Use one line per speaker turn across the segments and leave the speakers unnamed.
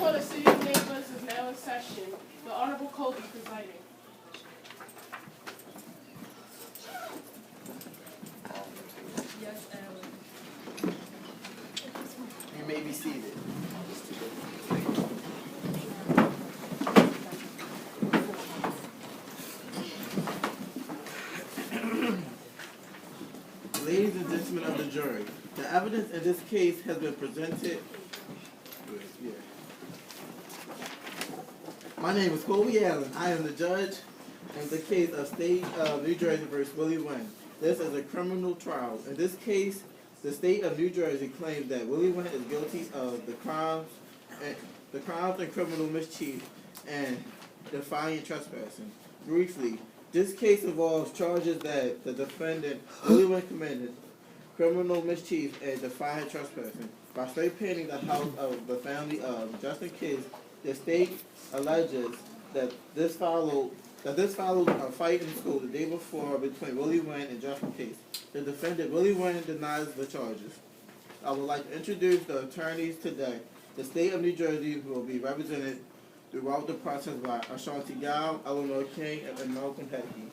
Court of City of Naples is now in session. The Honorable Colby presiding.
Yes, Alan.
You may be seated. Ladies and gentlemen of the jury, the evidence in this case has been presented. Yeah. My name is Colby Allen. I am the judge in the case of State of New Jersey versus Willie Wynn. This is a criminal trial. In this case, the state of New Jersey claims that Willie Wynn is guilty of the crimes and criminal mischief and defiant trespassing. Briefly, this case involves charges that the defendant Willie Wynn committed criminal mischief and defiant trespassing by spray painting the house of the family of Justin Kids. The state alleges that this followed a fight in school the day before between Willie Wynn and Justin Case. The defendant, Willie Wynn, denies the charges. I would like to introduce the attorneys today. The state of New Jersey will be represented throughout the process by Ashanti Gow, Eleanor King, and Malcolm Petty.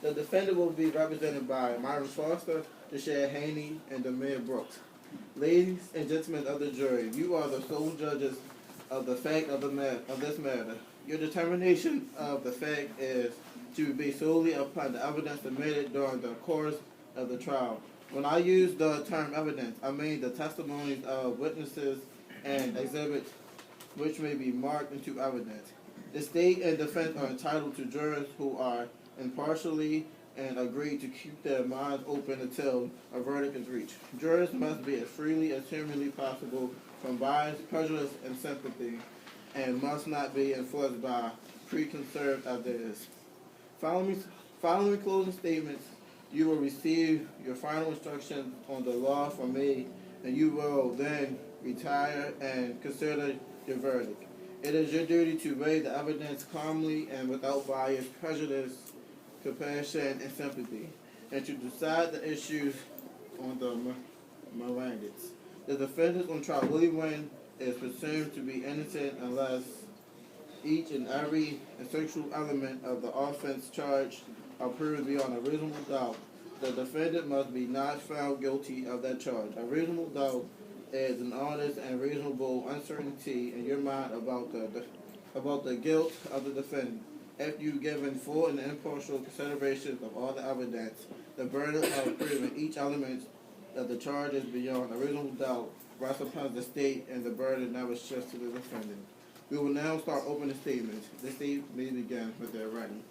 The defendant will be represented by Myron Foster, Deshad Haney, and Demir Brooks. Ladies and gentlemen of the jury, you are the sole judges of the fact of this matter. Your determination of the fact is to be solely upon the evidence submitted during the course of the trial. When I use the term evidence, I mean the testimonies of witnesses and exhibits which may be marked into evidence. The state and defense are entitled to jurors who are impartially and agree to keep their minds open until a verdict is reached. Jurors must be as freely as humanly possible from bias, prejudice, and sympathy, and must not be influenced by preconceived ideas. Following closing statements, you will receive your final instructions on the law from me, and you will then retire and consider your verdict. It is your duty to weigh the evidence calmly and without bias, prejudice, compassion, and sympathy, and to decide the issues on the merits. The defendant on trial, Willie Wynn, is presumed to be innocent unless each and every essential element of the offense charged are proven beyond a reasonable doubt. The defendant must be not found guilty of that charge. A reasonable doubt is an honest and reasonable uncertainty in your mind about the guilt of the defendant. After you've given full and impartial consideration of all the evidence, the burden of proving each element of the charge is beyond a reasonable doubt rests upon the state, and the burden never shifts to the defendant. We will now start opening statements. The state may begin when they're ready.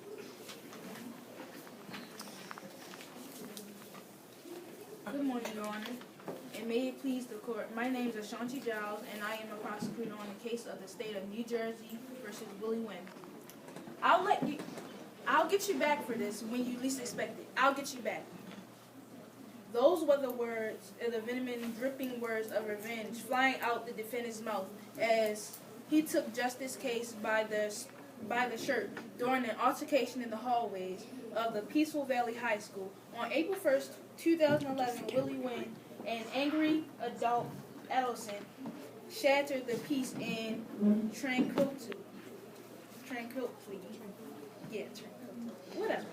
Good morning, Your Honor, and may it please the court. My name is Ashanti Giles, and I am a prosecutor on the case of the state of New Jersey versus Willie Wynn. I'll get you back for this when you least expect it. I'll get you back. Those were the words, the venom dripping words of revenge flying out the defendant's mouth as he took Justice Case by the shirt during an altercation in the hallways of the Peaceful Valley High School. On April 1st, 2011, Willie Wynn, an angry adolescent, shattered the peace in Tranquility. Whatever.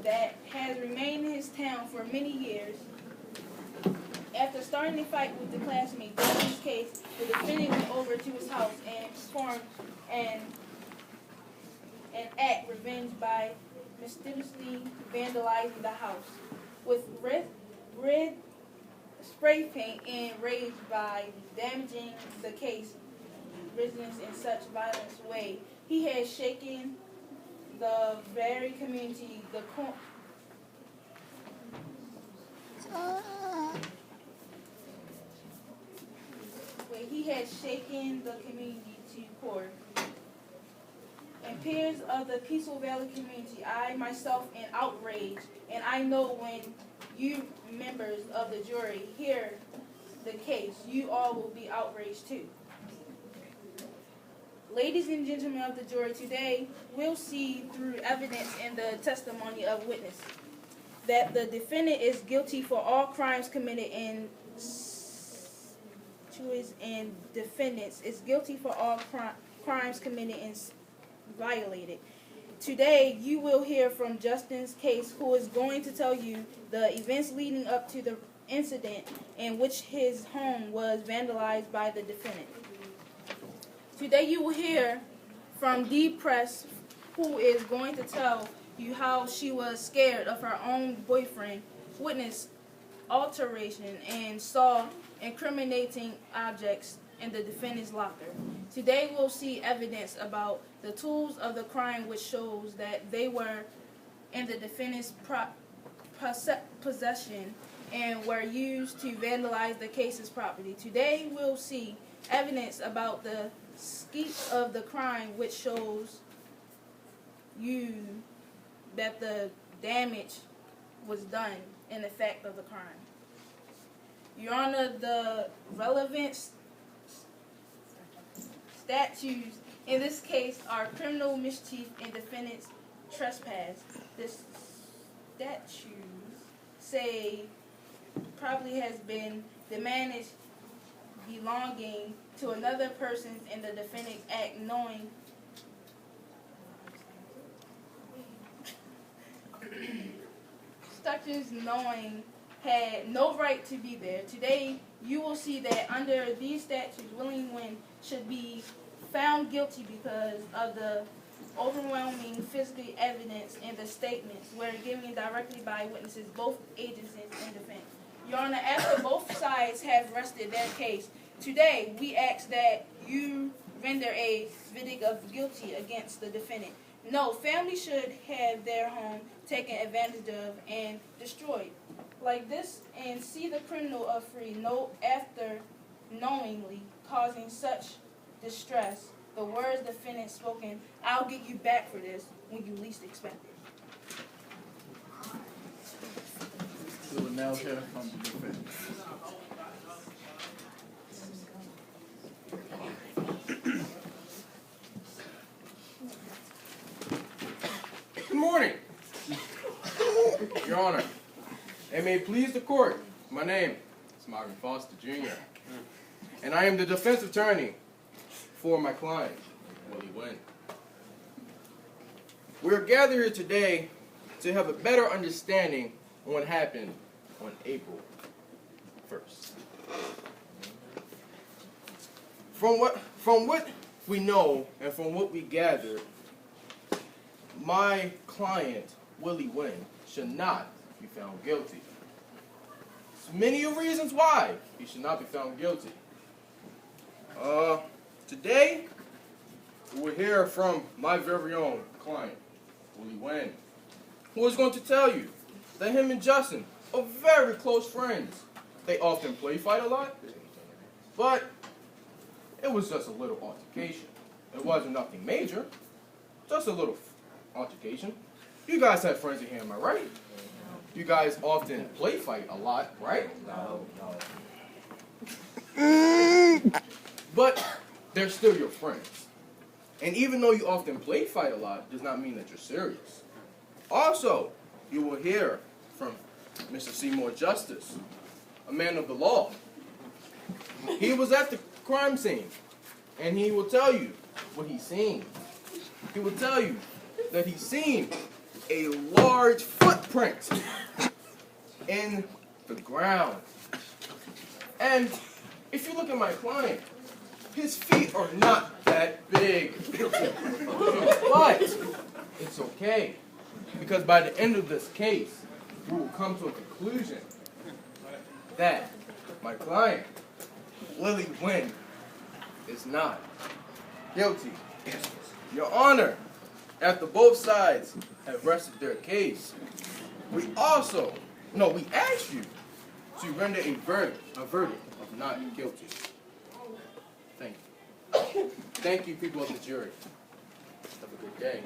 That has remained in his town for many years. After starting a fight with the classmate during his case, the defendant went over to his house and performed an act revenge by mysteriously vandalizing the house with red spray paint and rage by damaging the case residents in such violent way. He has shaken the very community, he has shaken the community to core. And peers of the Peaceful Valley community, I myself am outraged, and I know when you members of the jury hear the case, you all will be outraged too. Ladies and gentlemen of the jury, today we'll see through evidence and the testimony of witness that the defendant is guilty for all crimes committed in statues and defendants is guilty for all crimes committed and violated. Today, you will hear from Justin's case, who is going to tell you the events leading up to the incident in which his home was vandalized by the defendant. Today, you will hear from Dee Press, who is going to tell you how she was scared of her own boyfriend, witnessed alteration, and saw incriminating objects in the defendant's locker. Today we'll see evidence about the tools of the crime, which shows that they were in the defendant's possession and were used to vandalize the case's property. Today we'll see evidence about the scope of the crime, which shows you that the damage was done in the fact of the crime. Your Honor, the relevant statutes in this case are criminal mischief and defendant's trespass. The statutes say probably has been demanded belonging to another person in the defendant's act knowing statutes knowing had no right to be there. Today, you will see that under these statutes, William Wynn should be found guilty because of the overwhelming physical evidence and the statements were given directly by witnesses, both agencies and defense. Your Honor, after both sides have rested their case, today we ask that you render a verdict of guilty against the defendant. No, family should have their home taken advantage of and destroyed like this, and see the criminal of free. No, after knowingly causing such distress, the words defendant spoken, "I'll get you back for this," when you least expect it.
We will now hear from the defense.
Good morning, Your Honor. And may it please the court, my name is Marvin Foster, Jr., and I am the defense attorney for my client, Willie Wynn. We're gathered here today to have a better understanding on what happened on April 1st. From what we know and from what we gathered, my client, Willie Wynn, should not be found guilty. There's many reasons why he should not be found guilty. Today, we'll hear from my very own client, Willie Wynn, who is going to tell you that him and Justin are very close friends. They often play fight a lot, but it was just a little altercation. It wasn't nothing major, just a little altercation. You guys have friends in here, am I right? You guys often play fight a lot, right? No. But they're still your friends. And even though you often play fight a lot, does not mean that you're serious. Also, you will hear from Mr. Seymour Justice, a man of the law. He was at the crime scene, and he will tell you what he's seen. He will tell you that he's seen a large footprint in the ground. And if you look at my client, his feet are not that big. But it's okay, because by the end of this case, we will come to a conclusion that my client, Willie Wynn, is not guilty. Your Honor, after both sides have rested their case, we ask you to render a verdict of not guilty. Thank you. Thank you, people of the jury. Have a good day.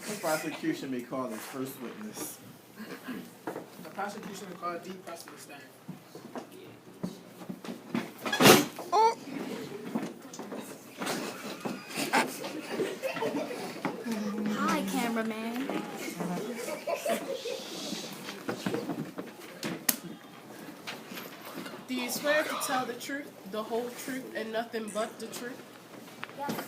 The prosecution may call its first witness.
The prosecution will call Dee Press to the stand.
Hi, cameraman.
you swear to tell the truth, the whole truth, and nothing but the truth?
Yes.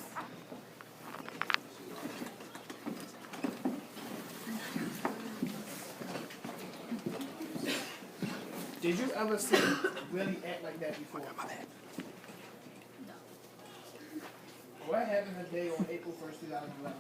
Did you ever see Willie act like that before? What happened today on April 1st, 2011?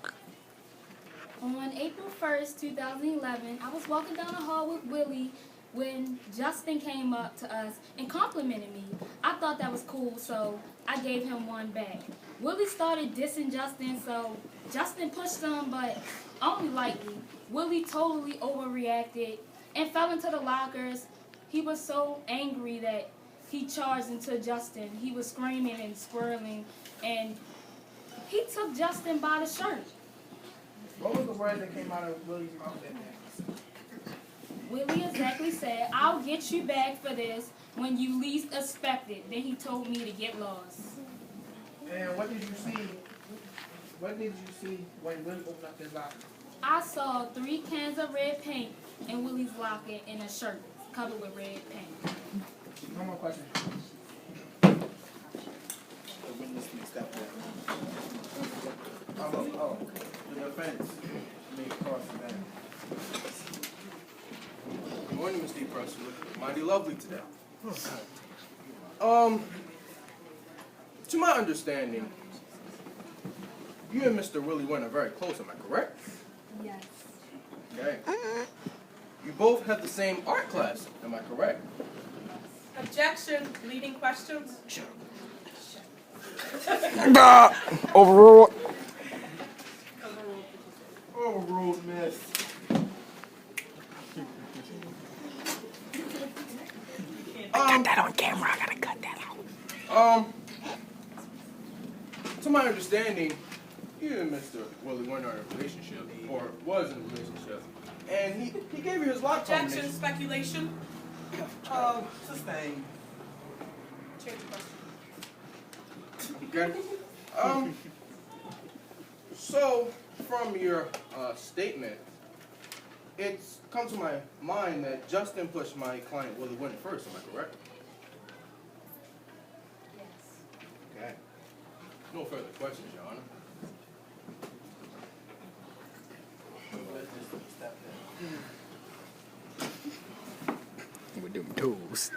On April 1st, 2011, I was walking down the hall with Willie when Justin came up to us and complimented me. I thought that was cool, so I gave him one back. Willie started dissing Justin, so Justin pushed him, but only lightly. Willie totally overreacted and fell into the lockers. He was so angry that he charged into Justin. He was screaming and swirling, and he took Justin by the shirt.
What was the word that came out of Willie's mouth that day?
Willie exactly said, "I'll get you back for this when you least expect it." Then he told me to get lost.
And what did you see? What did you see when Willie opened up his locker?
I saw 3 cans of red paint in Willie's locker and a shirt covered with red paint.
One more question.
The witness may step back. The defense may cross back.
Good morning, Ms. D. Press. You look mighty lovely today. To my understanding, you and Mr. Willie Wynn are very close, am I correct?
Yes.
Okay. You both have the same art class, am I correct?
Objection, leading questions.
Overruled.
Overruled, miss.
Cut that on camera. I gotta cut that out. To my understanding, you and Mr. Willie Wynn are in a relationship, or was in a relationship, and he gave you his lock
Objection,
combination.
speculation.
Sustained.
Change the question.
Okay. So from your statement, it's come to my mind that Justin pushed my client Willie Wynn first. Am I correct?
Yes.
Okay. No further questions, Your Honor.
With them tools.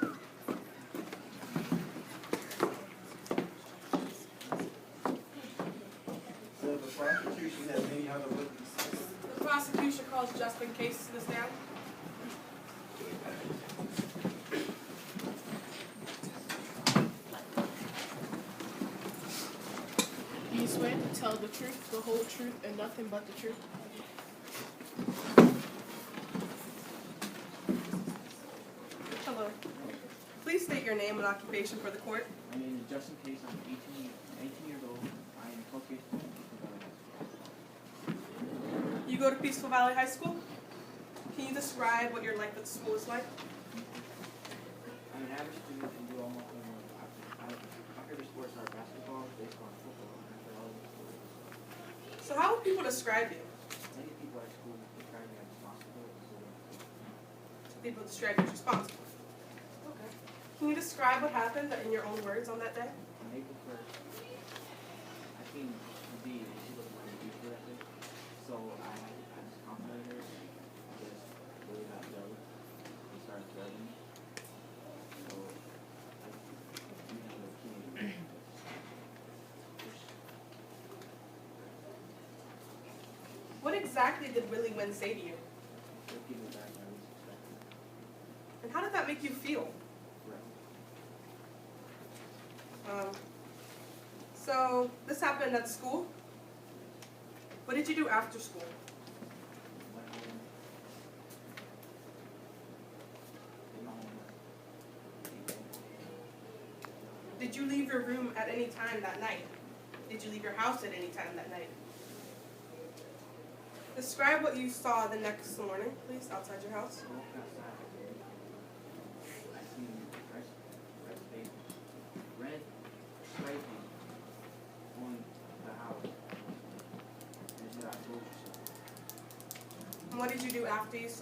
So the prosecution has any other witnesses?
The prosecution calls Justin Case to this down. Do you swear to tell the truth, the whole truth, and nothing but the truth?
Hello. Please state your name and occupation for the court.
My name is Justin Case. I'm 18 years old. I am focused on
You go to Peaceful Valley High School? Can you describe what your life at school is like?
I'm an average student and do almost my favorite sports are basketball, baseball, and football. And I play all of the sports.
So how would people describe you?
Many people at school describe me as responsible and so
People describe you as responsible. Okay. Can you describe what happened in your own words on that day?
on April 1st, I seen the D and she looked like a beautiful that day. So I just complimented her. I just really got jealous. She started threatening me. So I you have a key.
What exactly did Willie Wynn say to you?
Just give me back my least expected.
And how did that make you feel? So this happened at school. What did you do after school?
Went home. Did my homework.
Did you leave your room at any time that night? Did you leave your house at any time that night? Describe what you saw the next morning, please, outside your house.
I walked outside. I seen red paper, red spray paint on the house. And it said, I told you so.
And what did you do after you saw